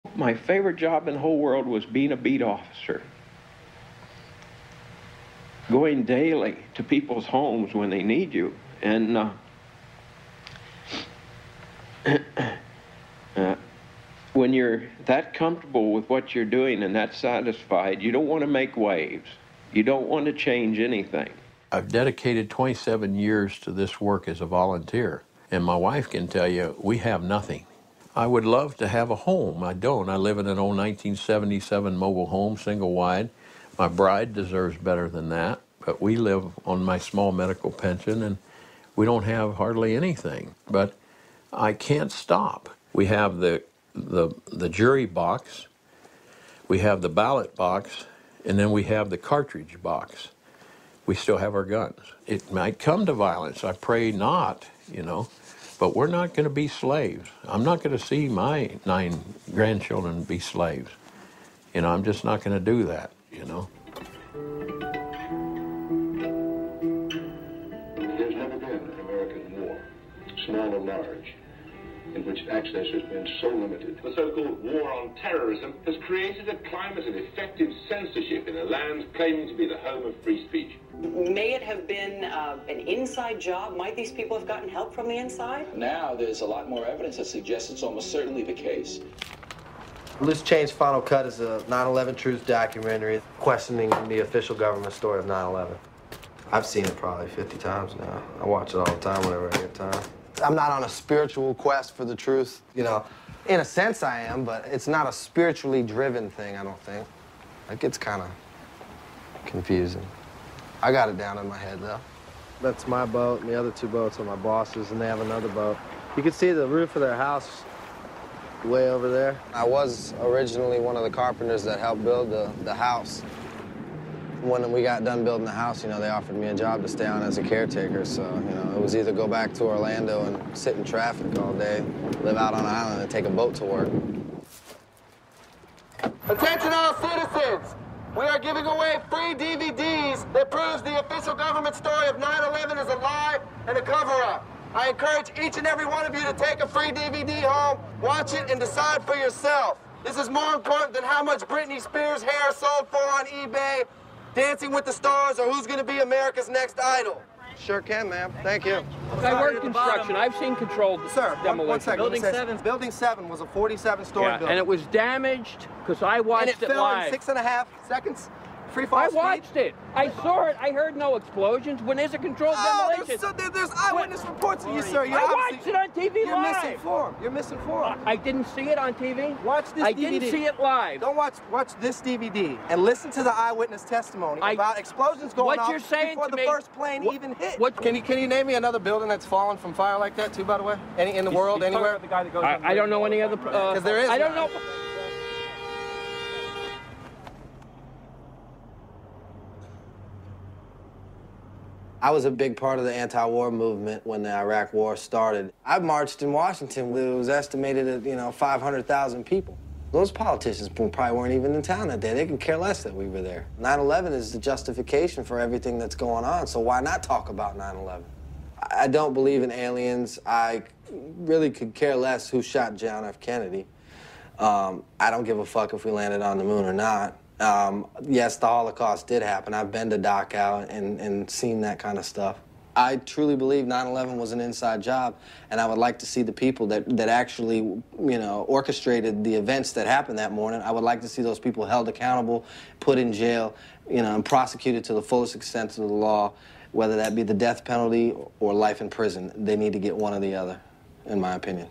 My favorite job in the whole world was being a beat officer. Going daily to people's homes when they need you. And when you're that comfortable with what you're doing and that satisfied, you don't want to make waves. You don't want to change anything. I've dedicated 27 years to this work as a volunteer, and my wife can tell you, we have nothing. I would love to have a home. I don't. I live in an old 1977 mobile home, single wide. My bride deserves better than that, but we live on my small medical pension, and we don't have hardly anything. But I can't stop. We have the jury box, we have the ballot box, and then we have the cartridge box. We still have our guns. It might come to violence. I pray not, you know, but we're not going to be slaves. I'm not going to see my 9 grandchildren be slaves. You know, I'm just not going to do that, you know. There's never been an American war, small or large, in which access has been so limited. The so-called war on terrorism has created a climate of effective censorship in a land claiming to be the home of free speech. May it have been an inside job? Might these people have gotten help from the inside? Now there's a lot more evidence that suggests it's almost certainly the case. Loose Change Final Cut is a 9/11 truth documentary questioning the official government story of 9/11. I've seen it probably 50 times now. I watch it all the time whenever I get time. I'm not on a spiritual quest for the truth, you know. In a sense I am, but it's not a spiritually driven thing, I don't think. It gets kind of confusing. I got it down in my head, though. That's my boat, and the other 2 boats are my boss's, and they have another boat. You can see the roof of their house way over there. I was originally one of the carpenters that helped build the house. When we got done building the house, you know, they offered me a job to stay on as a caretaker, so, you know, it was either go back to Orlando and sit in traffic all day, live out on an island, and take a boat to work. Attention all citizens! We are giving away free DVDs that proves the official government story of 9/11 is a lie and a cover-up. I encourage each and every one of you to take a free DVD home, watch it, and decide for yourself. This is more important than how much Britney Spears' hair sold for on eBay, Dancing with the Stars, or who's going to be America's next idol. Sure can, ma'am. Thank you. I work construction. I've seen controlled demolition. One second. Building 7 was a 47-story building. And it was damaged because I watched it live. And it fell in 6.5 seconds. Free fall speed. I watched it. I saw it. I heard no explosions. When there's a controlled demolition. There's eyewitness reports of you, sir. I watched it on TV You're live. misinformed. You're misinformed. I didn't see it on TV. Watch this DVD. I didn't see it live. Don't watch this DVD and listen to the eyewitness testimony about explosions going off before the first plane even hit. Can you name me another building that's fallen from fire like that, too, by the way? Any in the world, anywhere? I don't know any other. Because there is. I don't know. I was a big part of the anti-war movement when the Iraq War started. I marched in Washington. It was estimated at, you know, 500,000 people. Those politicians probably weren't even in town that day. They could care less that we were there. 9/11 is the justification for everything that's going on, so why not talk about 9/11? I don't believe in aliens. I really could care less who shot John F. Kennedy. I don't give a fuck if we landed on the moon or not. Yes, the Holocaust did happen. I've been to Dachau and seen that kind of stuff. I truly believe 9/11 was an inside job, and I would like to see the people that actually, you know, orchestrated the events that happened that morning. I would like to see those people held accountable, put in jail, you know, and prosecuted to the fullest extent of the law, whether that be the death penalty or life in prison. They need to get one or the other, in my opinion.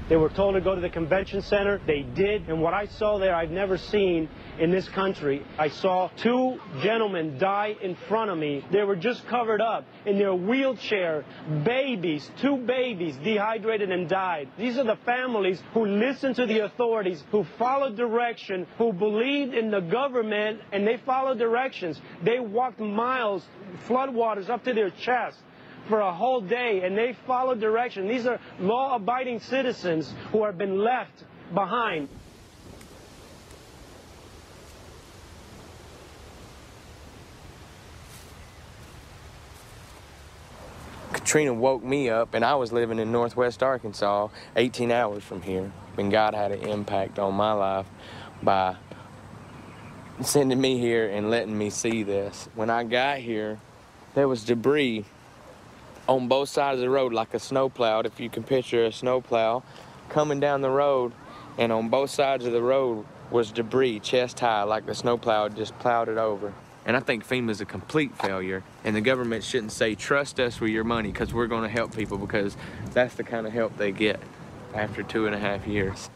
They were told to go to the convention center. They did. And what I saw there, I've never seen in this country. I saw 2 gentlemen die in front of me. They were just covered up in their wheelchair. Babies, 2 babies, dehydrated and died. These are the families who listened to the authorities, who followed direction, who believed in the government, and they followed directions. They walked miles, floodwaters up to their chest, for a whole day and they follow direction. These are law-abiding citizens who have been left behind. Katrina woke me up, and I was living in Northwest Arkansas, 18 hours from here. And God had an impact on my life by sending me here and letting me see this. When I got here, there was debris on both sides of the road, like a snowplow, if you can picture a snowplow, coming down the road, and on both sides of the road was debris, chest high, like the snowplow just plowed it over. And I think FEMA's a complete failure, and the government shouldn't say, trust us with your money, because we're going to help people, because that's the kind of help they get after 2.5 years.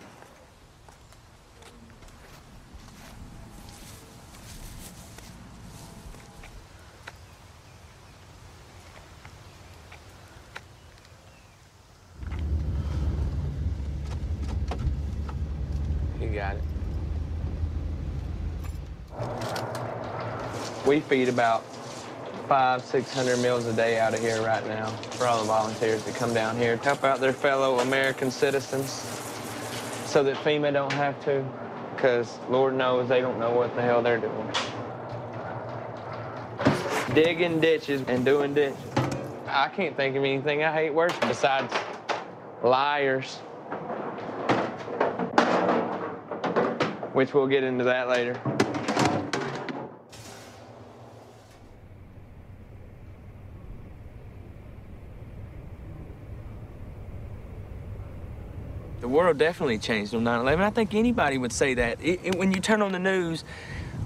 You got it. We feed about 500-600 meals a day out of here right now for all the volunteers that come down here to help out their fellow American citizens so that FEMA don't have to, because Lord knows they don't know what the hell they're doing. Digging ditches and doing ditches. I can't think of anything I hate worse besides liars, which we'll get into that later. The world definitely changed on 9/11. I think anybody would say that. When you turn on the news,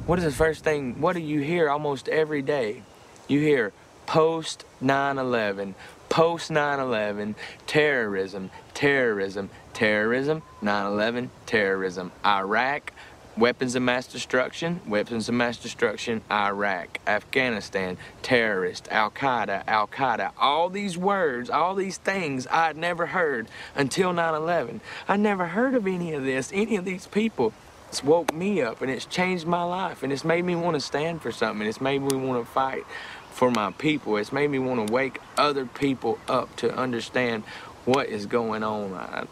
what is the first thing? What do you hear almost every day? You hear post 9/11, post 9/11, terrorism, terrorism, terrorism, 9/11, terrorism, Iraq, weapons of mass destruction, weapons of mass destruction, Iraq, Afghanistan, terrorist, Al-Qaeda, Al-Qaeda. All these words, all these things I had never heard until 9/11. I never heard of any of this, any of these people. It's woke me up, and it's changed my life, and it's made me want to stand for something. It's made me want to fight for my people. It's made me want to wake other people up to understand what is going on.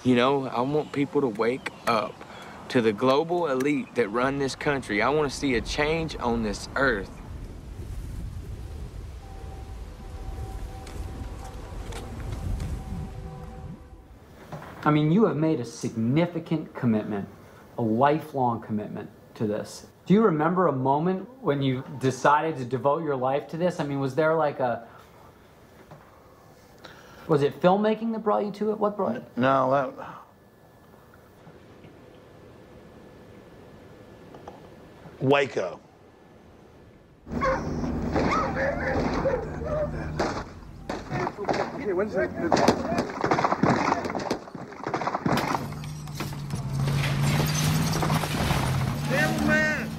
You know, I want people to wake up to the global elite that run this country. I want to see a change on this earth. I mean, you have made a significant commitment, a lifelong commitment to this. Do you remember a moment when you decided to devote your life to this? I mean, was there like was it filmmaking that brought you to it? What brought you? No, Waco. Okay, when's that? Damn man!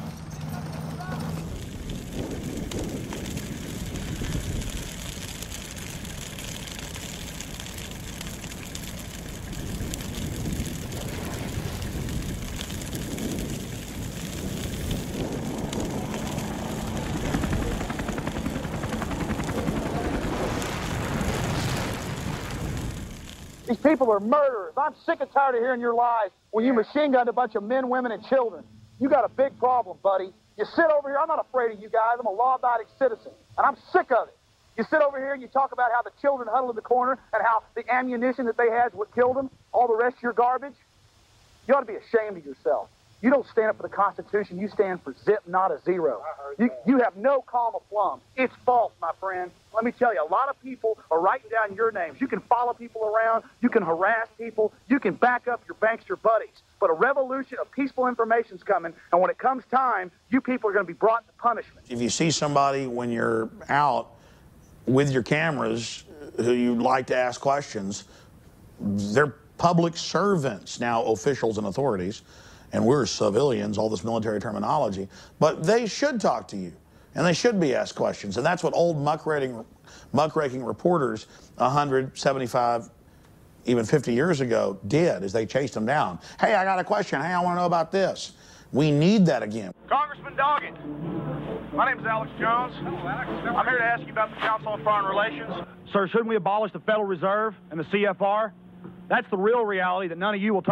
These people are murderers. I'm sick and tired of hearing your lies when you machine gunned a bunch of men, women, and children. You got a big problem, buddy. You sit over here. I'm not afraid of you guys. I'm a law-abiding citizen, and I'm sick of it. You sit over here and you talk about how the children huddled in the corner and how the ammunition that they had is what killed them, all the rest of your garbage. You ought to be ashamed of yourself. You don't stand up for the Constitution. You stand for zip, not a zero. You have no calm of plumb. It's false, my friend. Let me tell you, a lot of people are writing down your names. You can follow people around. You can harass people. You can back up your bankster buddies. But a revolution of peaceful information is coming, and when it comes time, you people are going to be brought to punishment. If you see somebody when you're out with your cameras who you'd like to ask questions, they're public servants, now officials and authorities, and we're civilians, all this military terminology, but they should talk to you, and they should be asked questions, and that's what old muckraking reporters 175, even 50 years ago did, is they chased them down. Hey, I got a question. Hey, I want to know about this. We need that again. Congressman Doggett, My name is Alex Jones. I'm here to ask you about the Council on Foreign Relations. Sir, shouldn't we abolish the Federal Reserve and the CFR? That's the real reality that none of you will talk